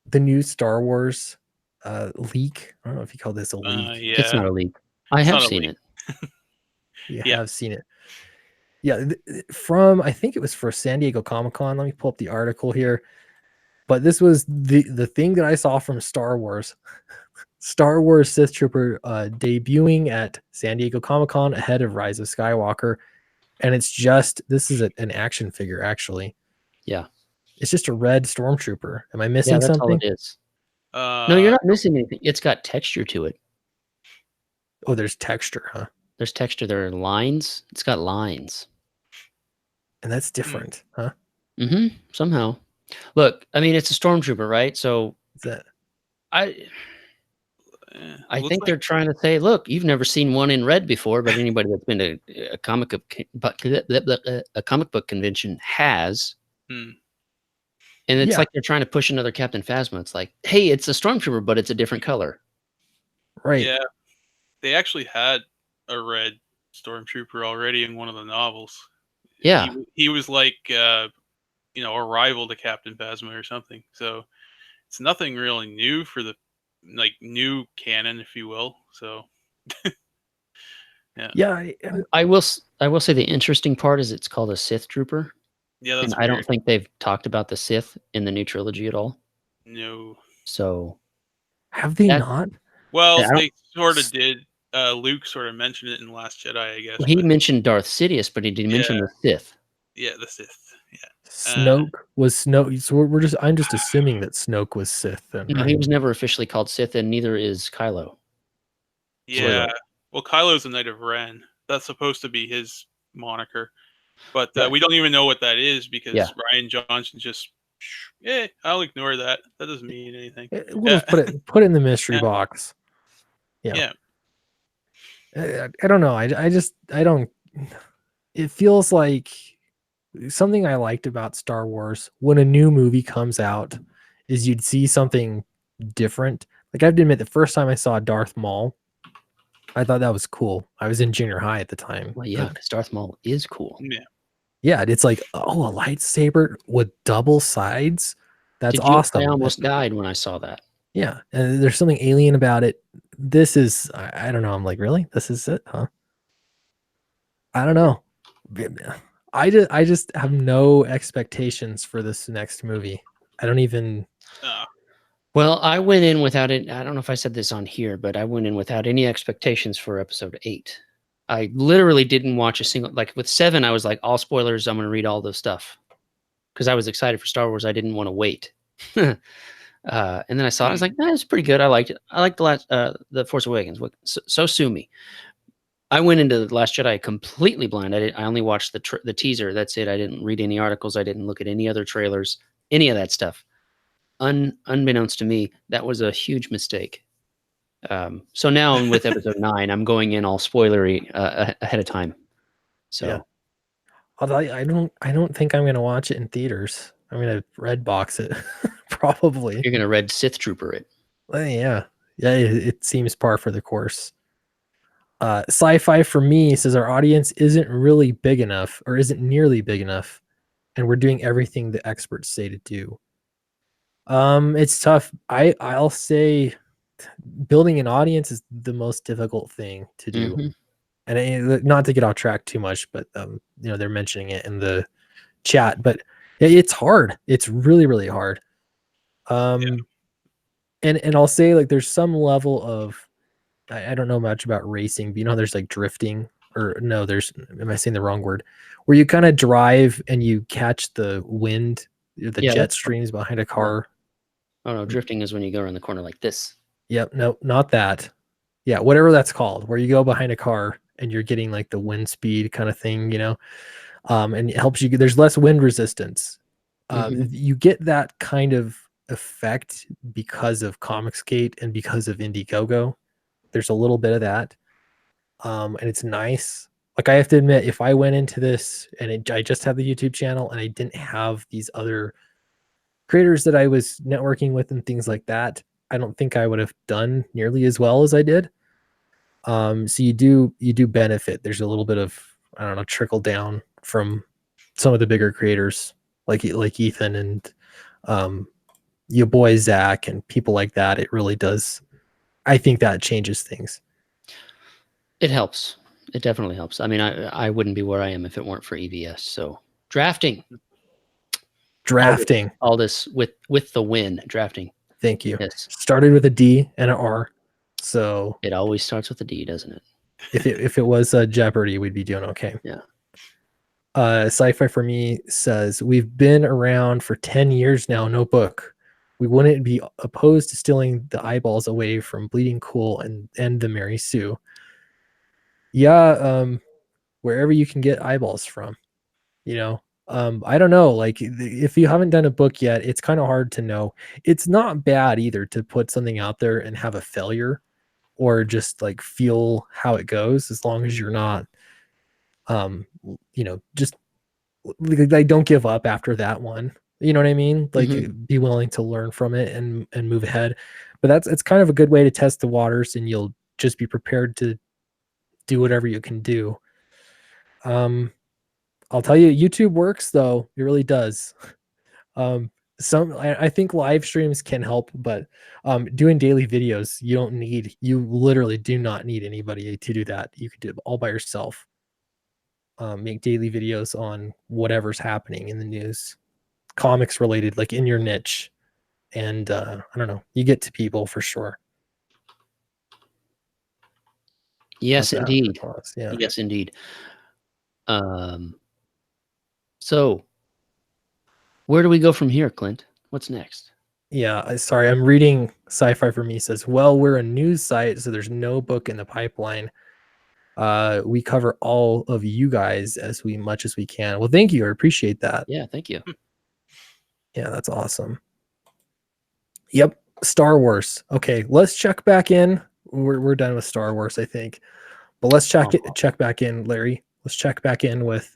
Speaker 1: the new Star Wars leak? I don't know if you call this a leak.
Speaker 3: Yeah.
Speaker 2: It's not a leak. I have seen it.
Speaker 1: You have seen it. Yeah, I think it was for San Diego Comic-Con. Let me pull up the article here. But this was the thing that I saw from Star Wars. Star Wars Sith Trooper debuting at San Diego Comic-Con ahead of Rise of Skywalker. And it's just, this is an action figure, actually.
Speaker 2: Yeah.
Speaker 1: It's just a red Stormtrooper. Am I
Speaker 2: Yeah,
Speaker 1: missing
Speaker 2: that's all
Speaker 1: something?
Speaker 2: it is. No, you're not missing anything. It's got texture to it.
Speaker 1: Oh, there's texture, huh?
Speaker 2: There's texture. There are lines. It's got lines.
Speaker 1: And that's different, huh?
Speaker 2: Mm-hmm. Somehow. Look, I mean, it's a Stormtrooper, right? So
Speaker 1: Is that
Speaker 2: I
Speaker 3: looks
Speaker 2: think
Speaker 3: like-
Speaker 2: they're trying to say, look, you've never seen one in red before, but anybody that's been to a comic book convention has.
Speaker 3: Hmm.
Speaker 2: And it's
Speaker 1: Yeah.
Speaker 2: like they're trying to push another Captain Phasma. It's like, hey, it's a Stormtrooper, but it's a different color.
Speaker 1: right?
Speaker 3: Yeah, they actually had a red Stormtrooper already in one of the novels.
Speaker 2: Yeah.
Speaker 3: He was like, a rival to Captain Phasma or something. So it's nothing really new for the new canon, if you will. So
Speaker 1: Yeah.
Speaker 2: I will say the interesting part is it's called a Sith Trooper.
Speaker 3: yeah, that's
Speaker 2: And I don't
Speaker 3: weird.
Speaker 2: think they've talked about the Sith in the new trilogy at all.
Speaker 3: No.
Speaker 2: So
Speaker 1: Have they
Speaker 2: That-
Speaker 1: not?
Speaker 3: Well,
Speaker 2: Yeah, I don't-
Speaker 3: they sort of did. Luke sort of mentioned it in Last Jedi, I guess.
Speaker 2: he
Speaker 3: but
Speaker 2: mentioned Darth Sidious, but he didn't mention the Sith.
Speaker 3: yeah, the Sith. Yeah.
Speaker 1: Snoke was Snoke. So I'm just assuming that Snoke was Sith then.
Speaker 2: No,
Speaker 1: right?
Speaker 2: he was never officially called Sith, and neither is Kylo.
Speaker 3: Yeah. Well, Kylo's a Knight of Ren. That's supposed to be his moniker, but
Speaker 2: Right.
Speaker 3: we don't even know what that is because
Speaker 2: Yeah.
Speaker 3: Ryan Johnson just, I'll ignore that. That doesn't mean anything.
Speaker 1: We'll just put it in the mystery
Speaker 3: Yeah.
Speaker 1: box.
Speaker 3: Yeah.
Speaker 1: I don't know. I don't. It feels like something I liked about Star Wars when a new movie comes out is you'd see something different. Like I have to admit, the first time I saw Darth Maul, I thought that was cool. I was in junior high at the time.
Speaker 2: Well, yeah, because Darth Maul is cool.
Speaker 3: Yeah.
Speaker 1: Yeah, it's like, oh, a lightsaber with double sides. That's
Speaker 2: Did you-
Speaker 1: awesome.
Speaker 2: I almost died when I saw that.
Speaker 1: Yeah, and there's something alien about it. This is, I don't know. I'm like, really? This is it, huh? I don't know. I just have no expectations for this next movie. I don't even.
Speaker 2: Well, I went in without it. I don't know if I said this on here, but I went in without any expectations for episode 8. I literally didn't watch a single, like with 7, I was like, all spoilers, I'm going to read all this stuff. Because I was excited for Star Wars. I didn't want to wait. And then I saw it. I was like, it's pretty good. I liked it. I liked the Force Awakens. So sue me. I went into The Last Jedi completely blind. I only watched the teaser. That's it. I didn't read any articles. I didn't look at any other trailers, any of that stuff. Unbeknownst to me, that was a huge mistake. So now with episode 9, I'm going in all spoilery ahead of time. So
Speaker 1: Yeah. Although I don't think I'm gonna watch it in theaters. I'm gonna red box it, probably.
Speaker 2: you're gonna red Sith Trooper it.
Speaker 1: Yeah. It seems par for the course. Sci-fi for me says our audience isn't really big enough or isn't nearly big enough, and we're doing everything the experts say to do. It's tough. I'll say building an audience is the most difficult thing to do.
Speaker 2: Mhm.
Speaker 1: And not to get off track too much, but they're mentioning it in the chat, but it's hard. It's really, really hard. And I'll say like there's some level of I don't know much about racing, but there's like drifting or no, am I saying the wrong word? Where you kind of drive and you catch the wind, the
Speaker 2: Yeah,
Speaker 1: jet
Speaker 2: that's-
Speaker 1: streams behind a car.
Speaker 2: Oh no, drifting is when you go around the corner like this.
Speaker 1: Yep, no, not that. Yeah, whatever that's called, where you go behind a car and you're getting like the wind speed kind of thing, and it helps you. There's less wind resistance. You get that kind of effect because of Comicsgate and because of Indiegogo. There's a little bit of that, and it's nice. Like I have to admit, if I went into this and I just had the YouTube channel and I didn't have these other creators that I was networking with and things like that, I don't think I would have done nearly as well as I did. So you do benefit. There's a little bit of, I don't know, trickle down from some of the bigger creators like Ethan and your boy Zach and people like that. It really does. I think that changes things.
Speaker 2: It helps. It definitely helps. I mean, I wouldn't be where I am if it weren't for EVS. So drafting.
Speaker 1: Drafting.
Speaker 2: All this with the win. Drafting.
Speaker 1: Thank you.
Speaker 2: Yes.
Speaker 1: Started with a D and an R. So
Speaker 2: It always starts with a D, doesn't it?
Speaker 1: if it was Jeopardy, we'd be doing okay.
Speaker 2: Yeah.
Speaker 1: Sci-fi for me says we've been around for 10 years now. No book. We wouldn't be opposed to stealing the eyeballs away from Bleeding Cool and the Mary Sue. Yeah, wherever you can get eyeballs from, you know. I don't know. Like if you haven't done a book yet, it's kind of hard to know. It's not bad either to put something out there and have a failure, or just like feel how it goes, as long as you're not, just like don't give up after that one. You know what I mean? Like be willing to learn from it and move ahead. But it's kind of a good way to test the waters, and you'll just be prepared to do whatever you can do. I'll tell you, YouTube works though. It really does. I think live streams can help, but doing daily videos, you literally do not need anybody to do that. You can do it all by yourself. Make daily videos on whatever's happening in the news, comics related, like in your niche. And I don't know, you get to people for sure.
Speaker 2: Yes,
Speaker 1: How's that for
Speaker 2: indeed.
Speaker 1: pause? Yeah.
Speaker 2: Yes, indeed. So where do we go from here, Clint? What's next?
Speaker 1: Yeah, sorry, I'm reading Sci-Fi for Me says, well, we're a news site, so there's no book in the pipeline. We cover all of you guys as much as we can. Well, thank you. I appreciate that.
Speaker 2: Yeah, thank you.
Speaker 1: Yeah, that's awesome. Yep, Star Wars. Okay, let's check back in. We're done with Star Wars, I think. But let's check back in, Larry. Let's check back in with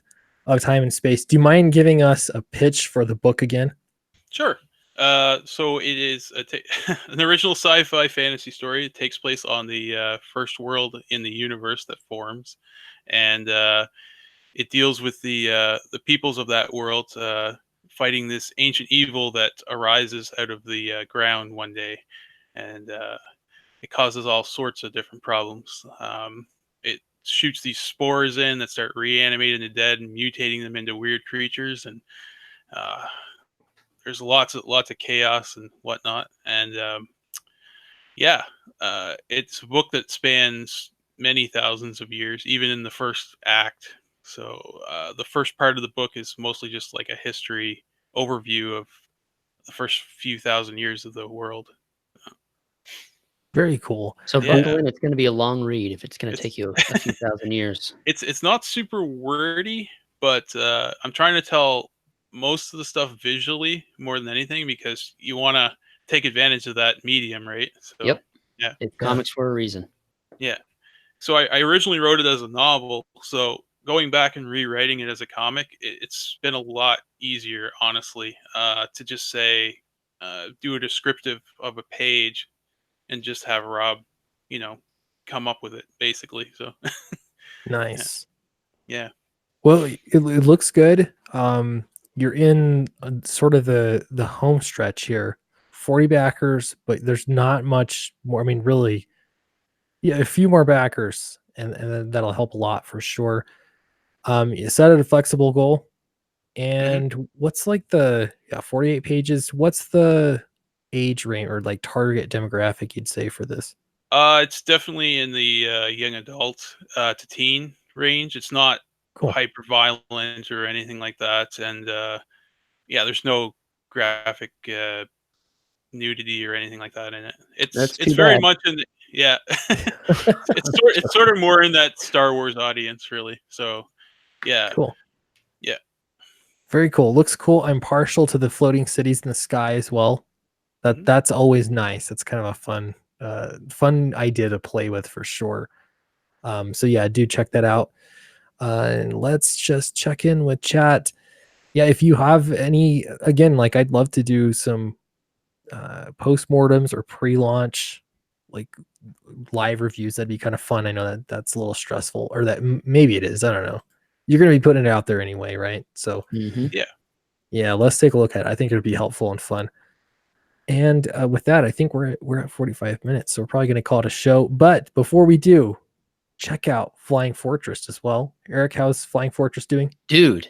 Speaker 1: Time and Space. Do you mind giving us a pitch for the book again?
Speaker 3: Sure. So it is an original sci-fi fantasy story. It takes place on the first world in the universe that forms, and it deals with the peoples of that world fighting this ancient evil that arises out of the ground one day, and it causes all sorts of different problems. It shoots these spores in that start reanimating the dead and mutating them into weird creatures, and there's lots of chaos and whatnot. And it's a book that spans many thousands of years, even in the first act. So the first part of the book is mostly just like a history overview of the first few thousand years of the world.
Speaker 1: Very cool.
Speaker 2: So buckle in, it's going to be a long read if it's going to take you a few thousand years.
Speaker 3: It's not super wordy, but I'm trying to tell most of the stuff visually more than anything, because you want to take advantage of that medium, right? So,
Speaker 2: yep.
Speaker 3: Yeah.
Speaker 2: It's comics for a reason.
Speaker 3: Yeah. So I originally wrote it as a novel. So going back and rewriting it as a comic, it's been a lot easier, honestly, to just say, do a descriptive of a page and just have Rob, come up with it, basically. So
Speaker 1: nice.
Speaker 3: Yeah.
Speaker 1: Well, it looks good. You're in sort of the home stretch here. 40 backers, but there's not much more. I mean, really, yeah, a few more backers, and that'll help a lot for sure. You set a flexible goal, and what's like 48 pages? What's the age range or like target demographic you'd say for this?
Speaker 3: It's definitely in the young adult to teen range. It's not hyper violent or anything like that, and there's no graphic nudity or anything like that in it. It's very much in the it's sort of more in that Star Wars audience, really. So
Speaker 1: cool.
Speaker 3: Yeah,
Speaker 1: very cool. Looks cool. I'm partial to the floating cities in the sky as well. That's always nice. It's kind of a fun idea to play with for sure. So yeah, do check that out. And let's just check in with chat. Yeah, if you have any, again, like I'd love to do some postmortems or pre-launch, like live reviews. That'd be kind of fun. I know that's a little stressful, or that maybe it is. I don't know. You're going to be putting it out there anyway, right? So yeah, let's take a look at it. I think it'd be helpful and fun. And with that, I think we're at 45 minutes, so we're probably going to call it a show. But before we do, check out Flying Fortress as well. Eric, how's Flying Fortress doing?
Speaker 2: Dude,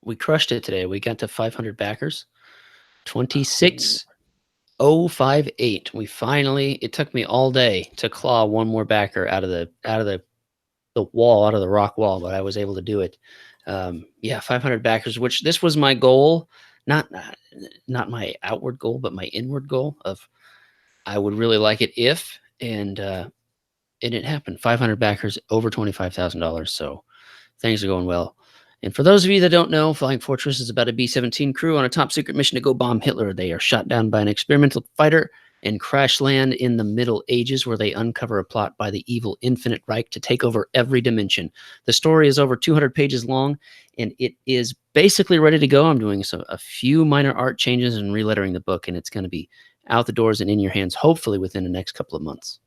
Speaker 2: we crushed it today. We got to 500 backers. 26 058. We finally, it took me all day to claw one more backer out of the wall, out of the rock wall, but I was able to do it. Yeah, 500 backers, which this was my goal, not my outward goal, but my inward goal of I would really like it if, and it happened. 500 backers, over $25,000. So things are going well. And for those of you that don't know, Flying Fortress is about a B-17 crew on a top secret mission to go bomb Hitler. They are shot down by an experimental fighter and crash land in the Middle Ages, where they uncover a plot by the evil Infinite Reich to take over every dimension. The story is over 200 pages long, and it is basically ready to go. I'm doing a few minor art changes and relettering the book, and it's going to be out the doors and in your hands, hopefully within the next couple of months.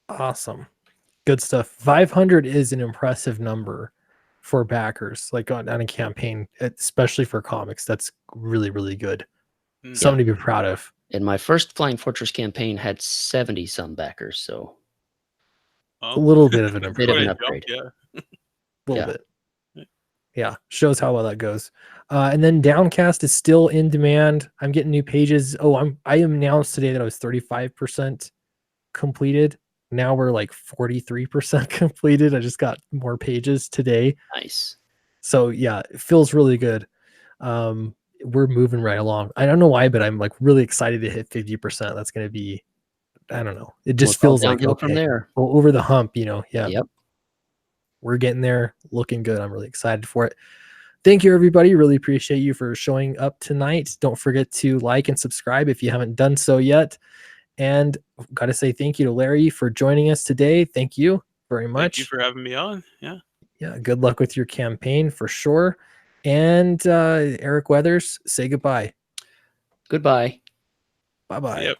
Speaker 1: Awesome. Good stuff. 500 is an impressive number for backers, like on a campaign, especially for comics. That's really, really good. Something to be proud of.
Speaker 2: And my first Flying Fortress campaign had 70 some backers, so
Speaker 1: a little bit of an
Speaker 2: bit of an upgrade.
Speaker 3: Yeah.
Speaker 1: A little bit. Yeah, shows how well that goes. And then Downcast is still in demand. I'm getting new pages. Oh, I announced today that I was 35% completed. Now we're like 43% completed. I just got more pages today.
Speaker 2: Nice.
Speaker 1: So yeah, it feels really good. We're moving right along. I don't know why, but I'm like really excited to hit 50%. That's going to be, I don't know. It just feels like okay,
Speaker 2: from there.
Speaker 1: Well, over the hump, you know. Yeah.
Speaker 2: Yep.
Speaker 1: We're getting there, looking good. I'm really excited for it. Thank you, everybody. Really appreciate you for showing up tonight. Don't forget to like and subscribe if you haven't done so yet. And got to say thank you to Larry for joining us today. Thank you very much.
Speaker 3: Thank you for having me on. Yeah.
Speaker 1: Yeah. Good luck with your campaign for sure. And Eric Weathers, say goodbye.
Speaker 2: Goodbye.
Speaker 1: Bye-bye.
Speaker 3: Yep.